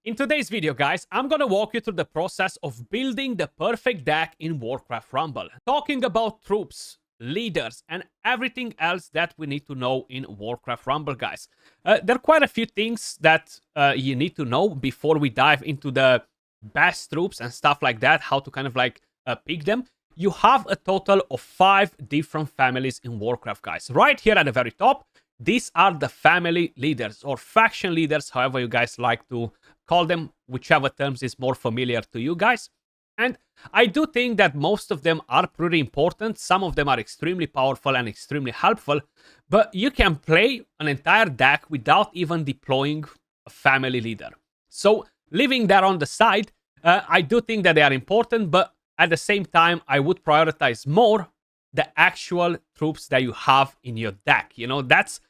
In today's video, guys, I'm gonna walk you through the process of building the perfect deck in Warcraft Rumble. Talking about troops, leaders, and everything else that we need to know in Warcraft Rumble, guys. There are quite a few things that you need to know before we dive into the best troops and stuff like that, how to kind of like pick them. You have a total of 5 different families in Warcraft, guys. Right here at the very top, these are the family leaders or faction leaders, however you guys like to call them, whichever terms is more familiar to you guys. And I do think that most of them are pretty important. Some of them are extremely powerful and extremely helpful, but you can play an entire deck without even deploying a family leader. So leaving that on the side, I do think that they are important, but at the same time, I would prioritize more the actual troops that you have in your deck. You know, that's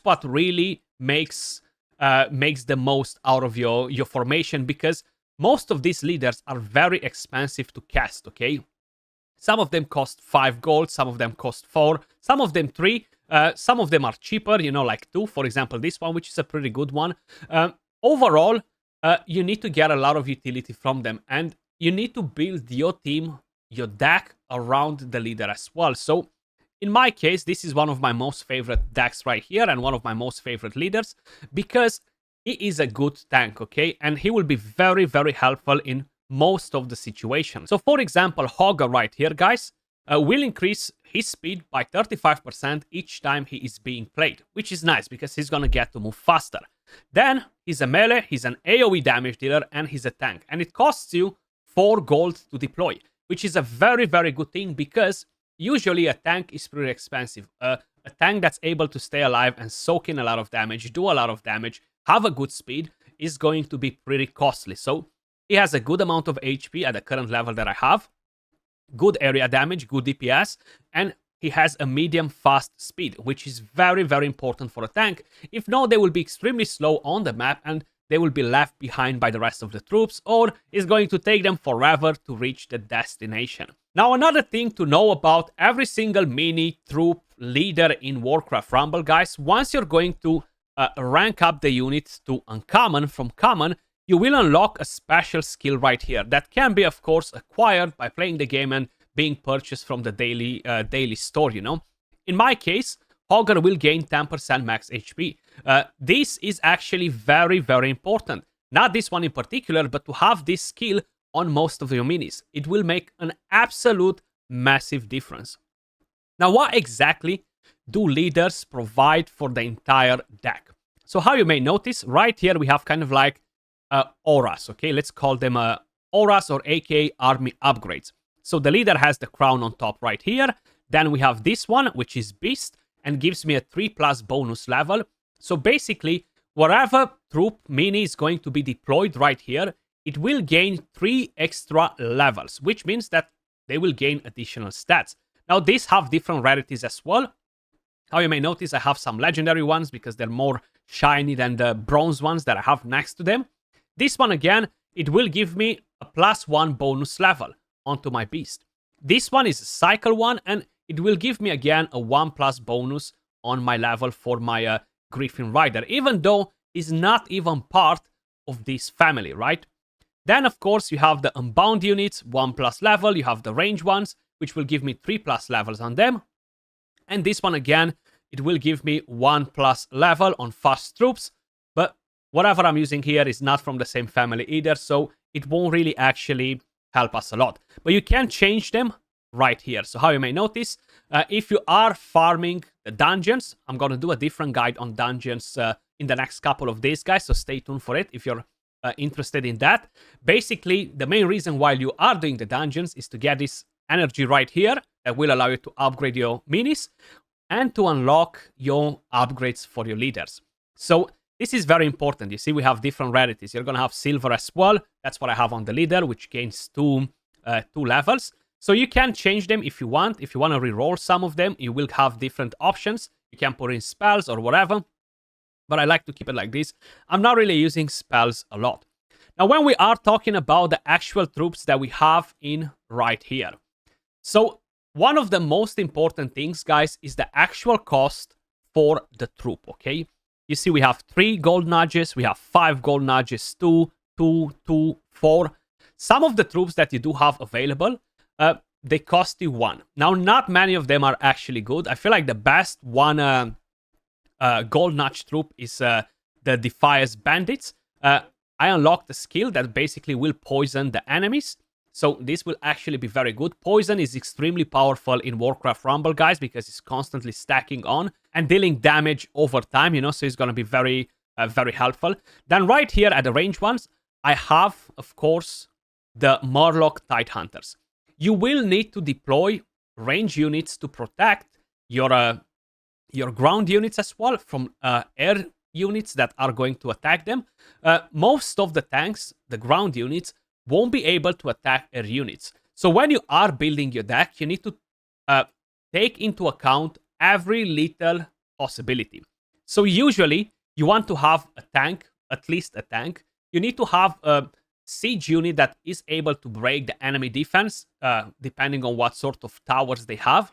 what really makes the most out of your formation, because most of these leaders are very expensive to cast, okay? Some of them cost 5 gold, some of them cost 4, some of them 3, some of them are cheaper, you know, like 2, for example, this one, which is a pretty good one. Overall, you need to get a lot of utility from them, and you need to build your team, your deck around the leader as well. So in my case, this is one of my most favorite decks right here and one of my most favorite leaders, because he is a good tank, okay? And he will be very, very helpful in most of the situations. So for example, Hogger right here, guys, will increase his speed by 35% each time he is being played, which is nice because he's gonna get to move faster. Then he's a melee, he's an AoE damage dealer, and he's a tank. And it costs you 4 gold to deploy, which is a very, very good thing, because usually a tank is pretty expensive. A tank that's able to stay alive and soak in a lot of damage, do a lot of damage, have a good speed, is going to be pretty costly. So he has a good amount of HP at the current level that I have, good area damage, good DPS, and he has a medium fast speed, which is very, very important for a tank. If not, they will be extremely slow on the map and they will be left behind by the rest of the troops, or it's going to take them forever to reach the destination. Now, another thing to know about every single mini troop leader in Warcraft Rumble, guys, once you're going to rank up the units to uncommon from common, you will unlock a special skill right here that can be, of course, acquired by playing the game and being purchased from the daily store, you know. In my case, Hogger will gain 10% max HP. This is actually very, very important. Not this one in particular, but to have this skill on most of your minis. It will make an absolute massive difference. Now, what exactly do leaders provide for the entire deck? So how you may notice, right here we have kind of like auras, okay? Let's call them auras, or aka army upgrades. So the leader has the crown on top right here. Then we have this one, which is Beast, and gives me a 3+ bonus level. So basically, wherever troop mini is going to be deployed right here, it will gain 3 extra levels, which means that they will gain additional stats. Now, these have different rarities as well. How you may notice, I have some legendary ones because they're more shiny than the bronze ones that I have next to them. This one, again, it will give me a +1 bonus level onto my beast. This one is a cycle one, and it will give me, again, a 1+ bonus on my level for my Griffin Rider, even though it's not even part of this family, right? Then, of course, you have the Unbound units, 1+ level. You have the range ones, which will give me 3+ levels on them. And this one, again, it will give me 1+ level on fast troops. But whatever I'm using here is not from the same family either, so it won't really actually help us a lot. But you can change them right here. So how you may notice, if you are farming the dungeons, I'm going to do a different guide on dungeons in the next couple of days, guys, so stay tuned for it if you're interested in that. Basically, the main reason why you are doing the dungeons is to get this energy right here that will allow you to upgrade your minis and to unlock your upgrades for your leaders. So this is very important. You see, we have different rarities. You're going to have silver as well. That's what I have on the leader, which gains 2 levels. So you can change them if you want. If you want to reroll some of them, you will have different options. You can put in spells or whatever. But I like to keep it like this. I'm not really using spells a lot. Now, when we are talking about the actual troops that we have in right here. So one of the most important things, guys, is the actual cost for the troop, okay? You see, we have 3 gold nudges, we have 5 gold nudges, 2, 2, 2, 4. Some of the troops that you do have available, they cost you 1. Now, not many of them are actually good. I feel like the best one gold notch troop is the Defias Bandits. I unlocked a skill that basically will poison the enemies. So this will actually be very good. Poison is extremely powerful in Warcraft Rumble, guys, because it's constantly stacking on and dealing damage over time, you know, so it's going to be very, very helpful. Then right here at the range ones, I have, of course, the Murloc Tidehunters. You will need to deploy range units to protect your ground units as well from air units that are going to attack them. Most of the tanks, the ground units, won't be able to attack air units. So when you are building your deck, you need to take into account every little possibility. So usually you want to have a tank, at least a tank. You need to have a siege unit that is able to break the enemy defense, depending on what sort of towers they have.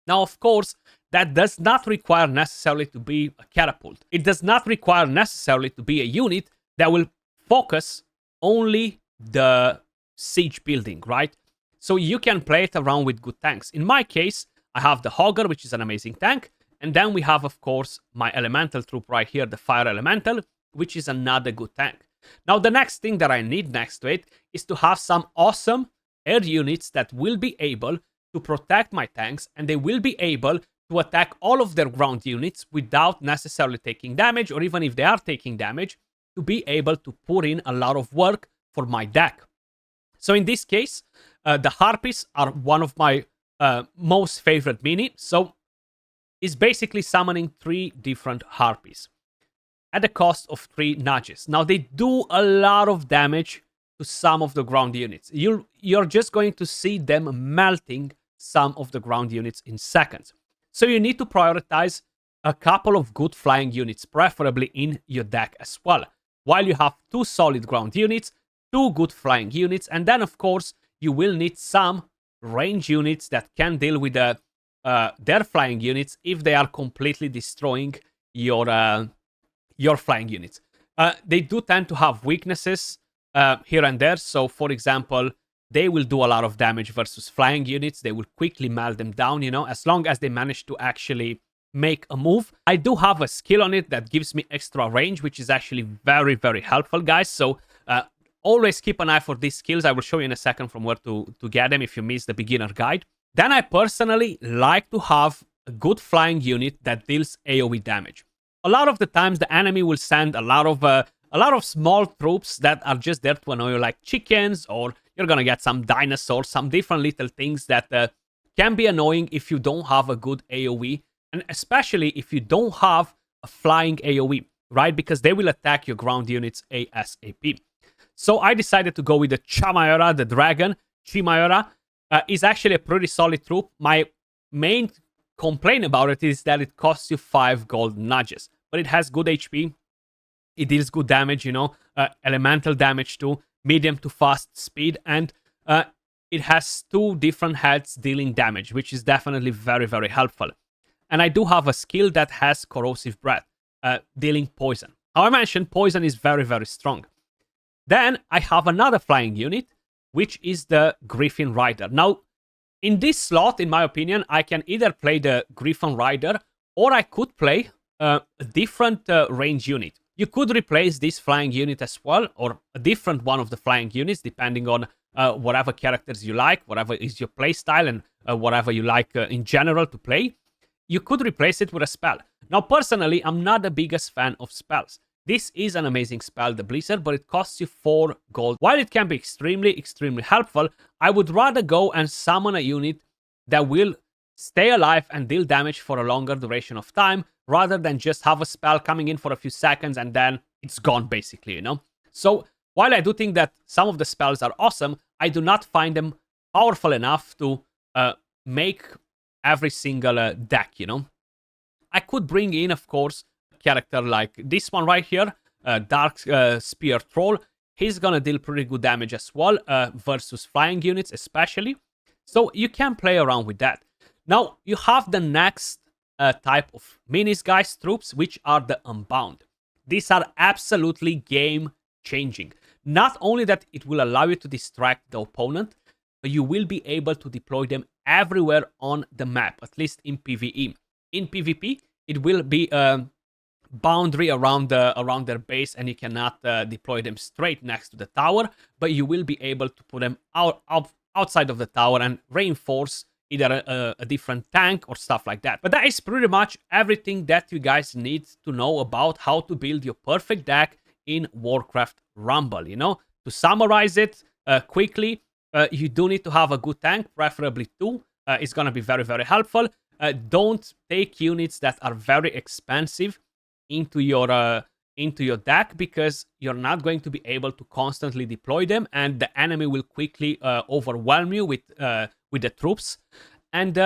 Now, of course, that does not require necessarily to be a catapult. It does not require necessarily to be a unit that will focus only the siege building, right? So you can play it around with good tanks. In my case, I have the Hogger, which is an amazing tank. And then we have, of course, my elemental troop right here, the Fire Elemental, which is another good tank. Now, the next thing that I need next to it is to have some awesome air units that will be able to protect my tanks, and they will be able to attack all of their ground units without necessarily taking damage, or even if they are taking damage, to be able to put in a lot of work for my deck. So in this case, the Harpies are one of my most favorite mini. So it's basically summoning 3 different Harpies at the cost of 3 nudges. Now, they do a lot of damage to some of the ground units. You're just going to see them melting some of the ground units in seconds. So you need to prioritize a couple of good flying units, preferably in your deck as well. While you have 2 solid ground units, 2 good flying units, and then, of course, you will need some range units that can deal with their flying units if they are completely destroying your flying units. They do tend to have weaknesses here and there. So, for example, they will do a lot of damage versus flying units. They will quickly melt them down, you know, as long as they manage to actually make a move. I do have a skill on it that gives me extra range, which is actually very, very helpful, guys. So, always keep an eye for these skills. I will show you in a second from where to get them if you miss the beginner guide. Then I personally like to have a good flying unit that deals AoE damage. A lot of the times the enemy will send a lot of small troops that are just there to annoy you, like chickens, or you're gonna get some dinosaurs, some different little things that can be annoying if you don't have a good AoE, and especially if you don't have a flying AoE, right? Because they will attack your ground units ASAP. So I decided to go with the Chimera, the dragon. Chimera is actually a pretty solid troop. My main complaint about it is that it costs you 5 gold nudges, but it has good HP. It deals good damage, you know, elemental damage too, medium to fast speed, and it has 2 different heads dealing damage, which is definitely very, very helpful. And I do have a skill that has corrosive breath, dealing poison. How I mentioned, poison is very, very strong. Then I have another flying unit, which is the Griffin Rider. Now, in this slot, in my opinion, I can either play the Griffin Rider, or I could play a different range unit. You could replace this flying unit as well, or a different one of the flying units, depending on whatever characters you like, whatever is your playstyle, and whatever you like in general to play. You could replace it with a spell. Now, personally, I'm not the biggest fan of spells. This is an amazing spell, the Blizzard, but it costs you 4 gold. While it can be extremely, extremely helpful, I would rather go and summon a unit that will stay alive and deal damage for a longer duration of time, rather than just have a spell coming in for a few seconds and then it's gone, basically, you know? So, while I do think that some of the spells are awesome, I do not find them powerful enough to make every single deck, you know? I could bring in, of course, character like this one right here, Dark Spear Troll. He's gonna deal pretty good damage as well, versus flying units especially. So you can play around with that. Now, you have the next type of minis, guys, troops, which are the Unbound. These are absolutely game changing. Not only that it will allow you to distract the opponent, but you will be able to deploy them everywhere on the map, at least in PvE. In PvP, it will be a boundary around their base, and you cannot deploy them straight next to the tower, but you will be able to put them outside of the tower and reinforce either a different tank or stuff like that. But that is pretty much everything that you guys need to know about how to build your perfect deck in Warcraft Rumble. You know, to summarize it quickly, you do need to have a good tank, preferably 2. It's gonna be very, very helpful. Don't take units that are very expensive into your deck, because you're not going to be able to constantly deploy them, and the enemy will quickly overwhelm you with the troops. And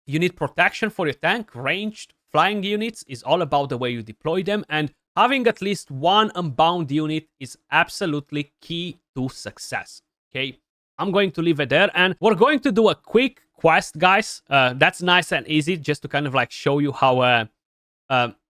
you need protection for your tank. Ranged flying units is all about the way you deploy them, and having at least one unbound unit is absolutely key to success. Okay, I'm going to leave it there, and we're going to do a quick quest, guys. That's nice and easy, just to kind of like show you how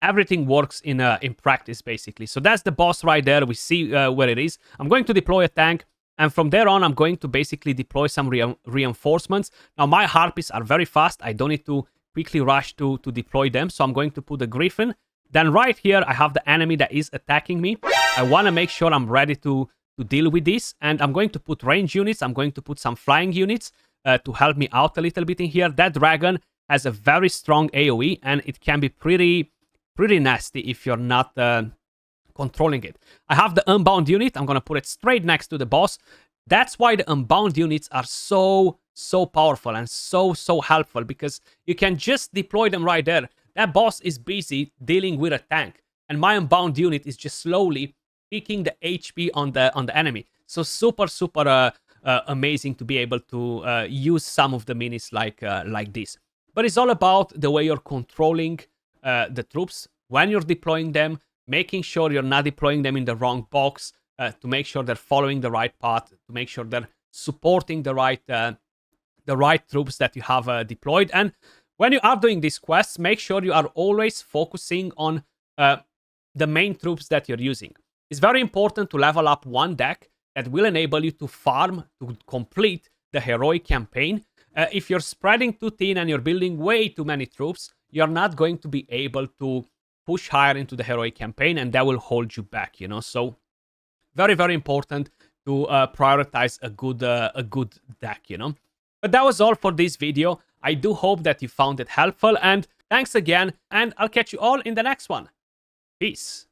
everything works in practice, basically. So that's the boss right there. We see where it is. I'm going to deploy a tank, and from there on, I'm going to basically deploy some reinforcements. Now, my harpies are very fast. I don't need to quickly rush to deploy them, so I'm going to put a griffin. Then right here, I have the enemy that is attacking me. I want to make sure I'm ready to deal with this, and I'm going to put range units. I'm going to put some flying units to help me out a little bit in here. That dragon has a very strong AoE, and it can be pretty nasty if you're not controlling it. I have the unbound unit. I'm going to put it straight next to the boss. That's why the unbound units are so powerful and so helpful, because you can just deploy them right there. That boss is busy dealing with a tank, and my unbound unit is just slowly picking the HP on the enemy. So super amazing to be able to use some of the minis like this. But it's all about the way you're controlling the troops when you're deploying them, making sure you're not deploying them in the wrong box, to make sure they're following the right path, to make sure they're supporting the right troops that you have deployed. And when you are doing these quests, make sure you are always focusing on the main troops that you're using. It's very important to level up one deck that will enable you to farm to complete the heroic campaign. If you're spreading too thin and you're building way too many troops, you're not going to be able to push higher into the heroic campaign, and that will hold you back, you know. So very important to prioritize a good deck, you know. But that was all for this video. I do hope that you found it helpful, and thanks again, and I'll catch you all in the next one. Peace.